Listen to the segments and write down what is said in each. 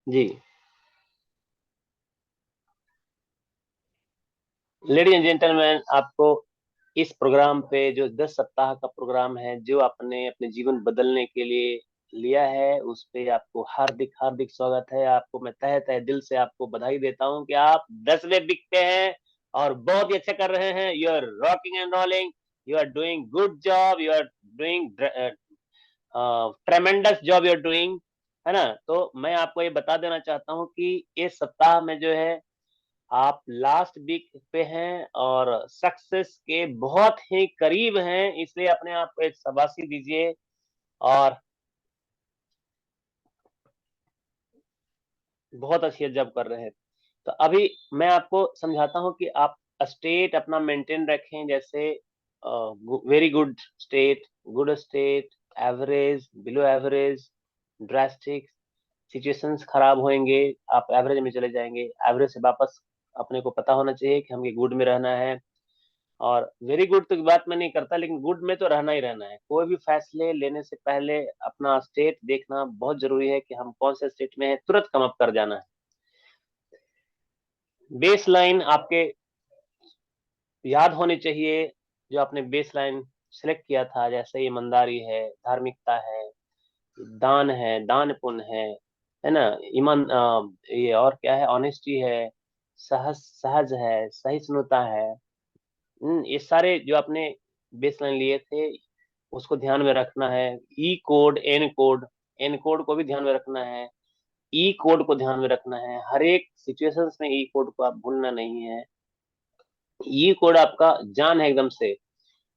Ji. Ladies and gentleman, आपको इस programme पे जो 10 सप्ताह का प्रोग्राम है, जो आपने अपने जीवन बदलने के लिए लिया है, उस पे आपको हार्दिक हार्दिक स्वागत है। आपको मैं तहे तहे दिल से आपको बधाई देता हूँ कि आप 10वें बिकते हैं और बहुत ही अच्छा कर रहे हैं। You are rocking and rolling, you are doing good job, you are doing tremendous job, you are doing, है ना। तो मैं आपको ये बता देना चाहता हूँ कि इस सप्ताह में जो है आप लास्ट वीक पे हैं और सक्सेस के बहुत ही करीब हैं, इसलिए अपने आप को एक शाबाशी दीजिए। और बहुत अच्छी जॉब कर रहे हैं। तो अभी मैं आपको समझाता हूँ कि आप स्टेट अपना मेंटेन रखें, जैसे very good state, good state, average, below average, drastic. Situations खराब होंगे, आप एवरेज में चले जाएंगे। एवरेज से वापस अपने को पता होना चाहिए कि हमें गुड में रहना है। और वेरी गुड तो की बात मैं नहीं करता, लेकिन गुड में तो रहना ही रहना है। कोई भी फैसले लेने से पहले अपना स्टेट देखना बहुत जरूरी है कि हम कौन से स्टेट में है, तुरंत कम अप कर जाना है। बेस लाइन आपके याद होनी चाहिए, जो आपने बेस लाइन सिलेक्ट किया था, जैसे ईमानदारी है, धार्मिकता है, दान है, दान पुण्य है ना। ईमान ये और क्या है, ऑनेस्टी है, सहज सहज है, सहिष्णुता है। ये सारे जो आपने बेस लाइन लिए थे, उसको ध्यान में रखना है। E code, N code, N code को भी ध्यान में रखना है। ई कोड को ध्यान में रखना है। हर एक सिचुएशंस में ई कोड को आप भूलना नहीं है। ई कोड आपका जान है, एकदम से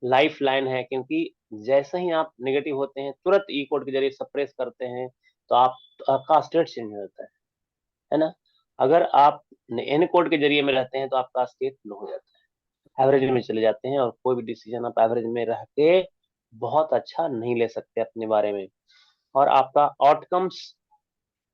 लाइफ लाइन है, क्योंकि जैसे ही आप नेगेटिव होते हैं, तुरंत ई कोड के जरिए सप्रेस करते हैं, तो आपका स्टेट चेंज हो जाता है ना। अगर आप एन कोड के जरिए में रहते हैं, तो आपका स्टेट लो हो जाता है, एवरेज में चले जाते हैं, और कोई भी डिसीजन आप एवरेज में रह के बहुत अच्छा नहीं ले सकते अपने बारे में। और आपका आउटकम्स,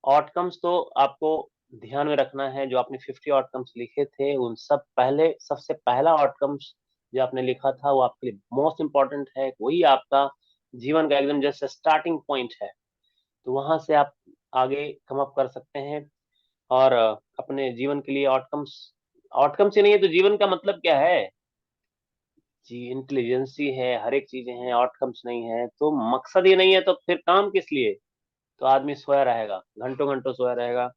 आउटकम्स तो आपको ध्यान में रखना है। जो आपने 50 आउटकम्स लिखे थे, उन सब पहले, सबसे पहला आउटकम्स जो आपने लिखा था, वो आपके लिए मोस्ट इंपॉर्टेंट है। वही आपका जीवन का एकदम जैसे स्टार्टिंग पॉइंट है। तो वहां से आप आगे कम अप कर सकते हैं। और अपने जीवन के लिए आउटकम्स, आउटकम्स ही नहीं है तो जीवन का मतलब क्या है। जी, इंटेलिजेंसी है, हर एक चीजें हैं, आउटकम्स नहीं है तो मकसद ही नहीं है, तो फिर काम किस लिए। तो आदमी सोया रहेगा, घंटों घंटों सोया रहेगा।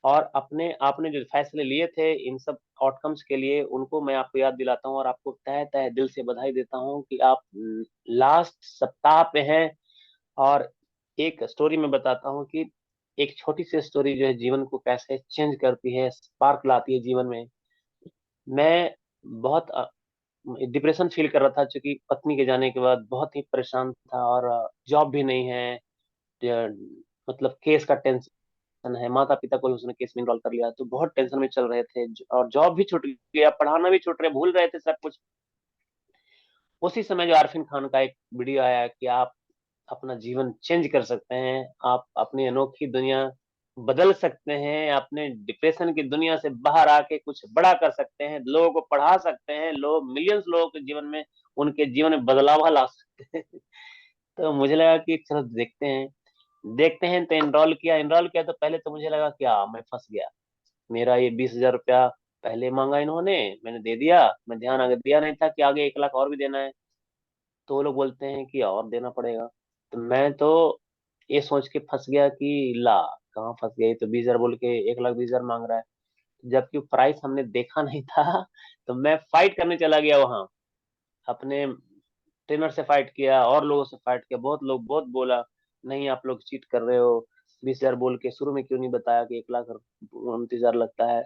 और अपने आपने जो फैसले लिए थे इन सब आउटकम्स के लिए, उनको मैं आपको याद दिलाता हूँ और आपको तहे तहे दिल से बधाई देता हूँ कि आप लास्ट सप्ताह पे हैं। और एक स्टोरी मैं बताता हूँ कि एक छोटी सी स्टोरी जो है जीवन को कैसे चेंज करती है, स्पार्क लाती है जीवन में। मैं बहुत डिप्रेशन फील कर रहा था, क्योंकि पत्नी के जाने के बाद बहुत ही परेशान था, और जॉब भी नहीं है। अ, मतलब केस का टेंशन है, माता पिता को भी उसने केस में इन्वॉल्व कर लिया, तो बहुत टेंशन में चल रहे थे। और जॉब भी छूट गया, पढ़ाना भी छूट रहे, भूल रहे थे सब कुछ। उसी समय जो आरफिन खान का एक वीडियो आया कि आप अपना जीवन चेंज कर सकते हैं, आप अपनी अनोखी दुनिया बदल सकते हैं, अपने डिप्रेशन की दुनिया से बाहर आके कुछ बड़ा कर सकते हैं, लोगों को पढ़ा सकते हैं, लोग मिलियंस लोगों के जीवन में, उनके जीवन में बदलाव ला सकते हैं। तो मुझे लगा कि चलो देखते हैं, देखते हैं। तो एनरोल किया, एनरोल किया तो पहले तो मुझे लगा कि मैं फंस गया। मेरा ये 20,000 रुपया पहले मांगा इन्होंने, मैंने दे दिया। मैं ध्यान आगे दिया नहीं था कि आगे 1 लाख और भी देना है। तो वो लोग बोलते हैं कि और देना पड़ेगा। तो मैं तो ये सोच के फंस गया कि ला, कहाँ फंस गया, ये तो 20,000 बोल के 1,20,000 मांग रहा है। जबकि प्राइस हमने देखा नहीं था। तो मैं फाइट करने चला गया वहां, अपने ट्रेनर से फाइट किया, और लोगों से फाइट किया। बहुत लोग बहुत बोला, नहीं आप लोग चीट कर रहे हो, 20,000 बोल के शुरू में क्यों नहीं बताया कि 1,29,000 लगता है।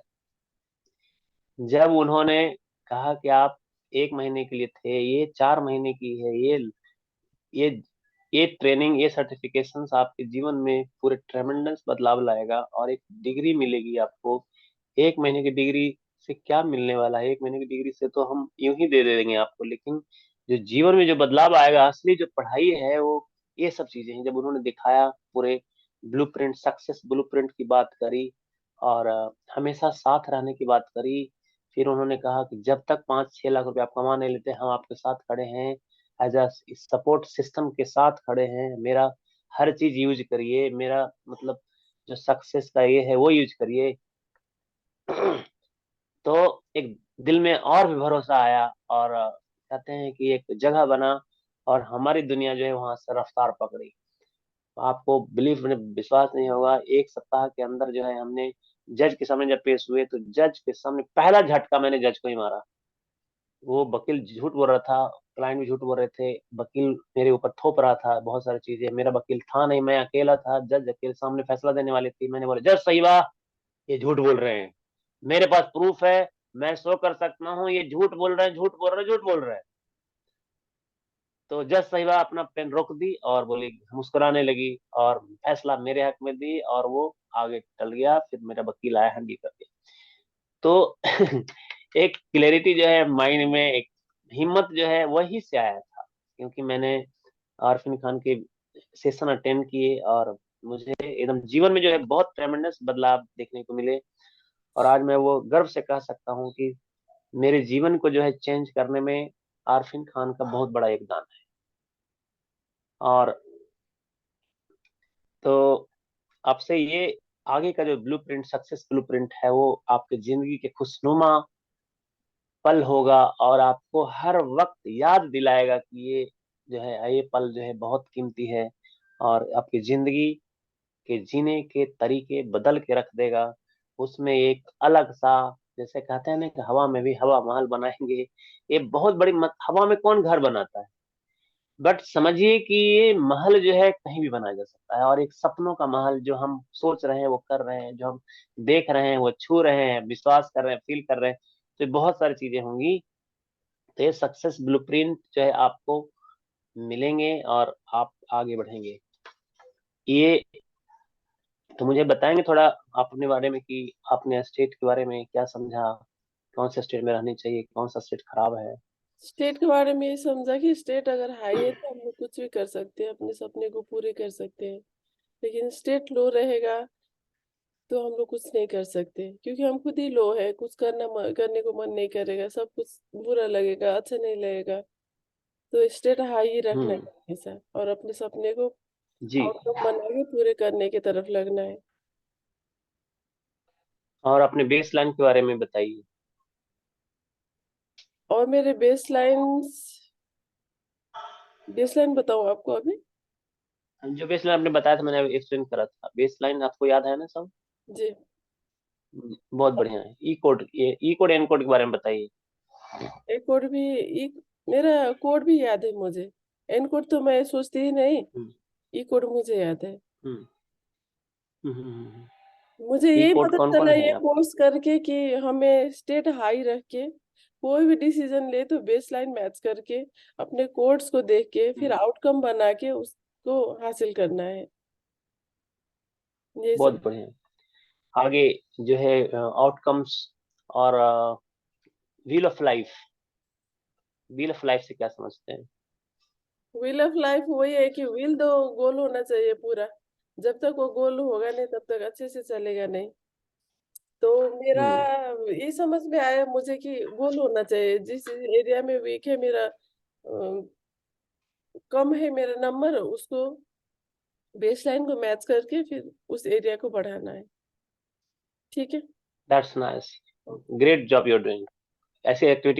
जब उन्होंने कहा कि आप 1 महीने के लिए थे, ये 4 महीने की है, ये ये ट्रेनिंग, ये सर्टिफिकेशंस आपके जीवन में पूरे ट्रेमेंडस बदलाव लाएगा, और एक डिग्री मिलेगी आपको। 1 महीने की डिग्री से क्या मिलने वाला है, 1 महीने की डिग्री से तो हम यूं ही दे देंगे आपको, लेकिन जो जीवन में जो बदलाव आएगा, असली जो पढ़ाई है, वो ये सब चीजें हैं। जब उन्होंने दिखाया पूरे ब्लूप्रिंट, सक्सेस ब्लूप्रिंट की बात करी, और हमेशा साथ रहने की बात करी। फिर उन्होंने कहा कि जब तक 5-6 लाख रुपए आप कमा नहीं लेते, हम आपके साथ खड़े हैं, एज अ सपोर्ट सिस्टम के साथ खड़े हैं। मेरा हर चीज यूज करिए, मेरा मतलब जो सक्सेस का ये है वो यूज करिए। तो एक दिल में और भी भरोसा आया, और कहते हैं कि एक जगह बना, और हमारी दुनिया जो है वहां से रफ्तार पकड़ी। आपको बिलीव में विश्वास नहीं होगा, 1 सप्ताह के अंदर जो है हमने जज के सामने जब पेश हुए, तो जज के सामने पहला झटका मैंने जज को ही मारा। वो वकील झूठ बोल रहा था, क्लाइंट भी झूठ बोल रहे थे, वकील मेरे ऊपर थोप रहा था बहुत सारी चीजें। मेरा वकील था नहीं, मैं अकेला था, जज अकेले सामने फैसला देने वाली थी। मैंने बोला, जज साहिबा, ये झूठ बोल रहे हैं, मेरे पास प्रूफ है, मैं शो कर सकता हूँ, ये झूठ बोल रहे हैं, झूठ बोल रहे हैं, झूठ बोल रहे हैं। तो जज साहिबा अपना पेन रोक दी और बोली, मुस्कुराने लगी, और फैसला मेरे हक में दी, और वो आगे चल गया। फिर मेरा वकील आया हैंडल करके। तो एक क्लैरिटी जो है माइंड में, एक हिम्मत जो है वही से आया था, क्योंकि मैंने आरफिन खान के सेशन अटेंड किए, और मुझे एकदम जीवन में जो है बहुत ट्रेमेंडस बदलाव देखने को मिले। और आज मैं वो गर्व से कह सकता हूँ कि मेरे जीवन को जो है चेंज करने में आरफिन खान का बहुत बड़ा योगदान है। और तो आपसे ये आगे का जो ब्लूप्रिंट, सक्सेस ब्लूप्रिंट है, वो आपके जिंदगी के खुशनुमा पल होगा, और आपको हर वक्त याद दिलाएगा कि ये जो है, ये पल जो है बहुत कीमती है, और आपकी जिंदगी के जीने के तरीके बदल के रख देगा। उसमें एक अलग सा, जैसे कहते हैं ना कि हवा में भी हवा महल बनाएंगे, ये बहुत बड़ी हवा में कौन घर बनाता है, बट समझिए कि ये महल जो है कहीं भी बनाया जा सकता है। और एक सपनों का महल, जो हम सोच रहे हैं वो कर रहे हैं, जो हम देख रहे हैं वो छू रहे हैं, विश्वास कर रहे हैं, फील कर रहे हैं, तो बहुत सारी चीजें होंगी। तो ये सक्सेस ब्लूप्रिंट जो है आपको मिलेंगे, और आप आगे बढ़ेंगे। ये तो मुझे बताएंगे थोड़ा आप अपने बारे में, कि आपने स्टेट के बारे में क्या समझा, कौन से स्टेट में रहनी चाहिए, कौन सा स्टेट खराब है। स्टेट के बारे में ये समझा कि स्टेट अगर हाई है तो हम लोग कुछ भी कर सकते हैं, अपने सपने को पूरे कर सकते हैं। लेकिन स्टेट लो रहेगा तो हम लोग कुछ नहीं कर सकते, क्योंकि हम खुद ही लो है। कुछ करने को मन नहीं करेगा, सब कुछ बुरा लगेगा, अच्छा नहीं लगेगा। तो स्टेट हाई ही रखना है हम्म। हमेशा, और अपने सपने को जी। आउटकम बना के पूरे करने की तरफ लगना है। और अपने बेस लाइन के बारे में बताइए। और मेरे बेसलाइन बताऊं आपको अभी? जो बेस लाइन आपने बताया था, मैंने एक्सप्लेन करा था, बेस लाइन आपको याद है ना सब। जी। बहुत बढ़िया है। ई कोड, ये ई कोड एन कोड के बारे में बताइए। एक कोड भी एक मेरा कोड भी याद है मुझे। एन कोड तो मैं सोचती ही नहीं, हम्म। ई कोड मुझे याद है। हम्म। हम्म। मुझे ई यही कोड पता कौन कौन चला है ये आप। कोर्स करके कि हमें स्टेट हाई रख के कोई भी डिसीजन ले तो बेसलाइन मैच करके अपने कोड्स को देख के फिर हम्म। आउटकम बना के उसको हासिल करना है। ये सब। बहुत बढ़िया। आगे जो है आउटकम्स, और wheel of life, wheel of life से क्या समझते हैं। व्हील ऑफ लाइफ वही है कि व्हील दो गोल होना चाहिए पूरा। जब तक वो गोल होगा नहीं तब तक अच्छे से चलेगा नहीं। तो मेरा हम्म। ये समझ में आया मुझे कि गोल होना चाहिए। जिस एरिया में वीक है मेरा, कम है मेरा नंबर, उसको बेसलाइन को मैच करके फिर उस एरिया को बढ़ाना है। ठीक है। That's nice. Great job you are doing. ऐसी एक्टिविटी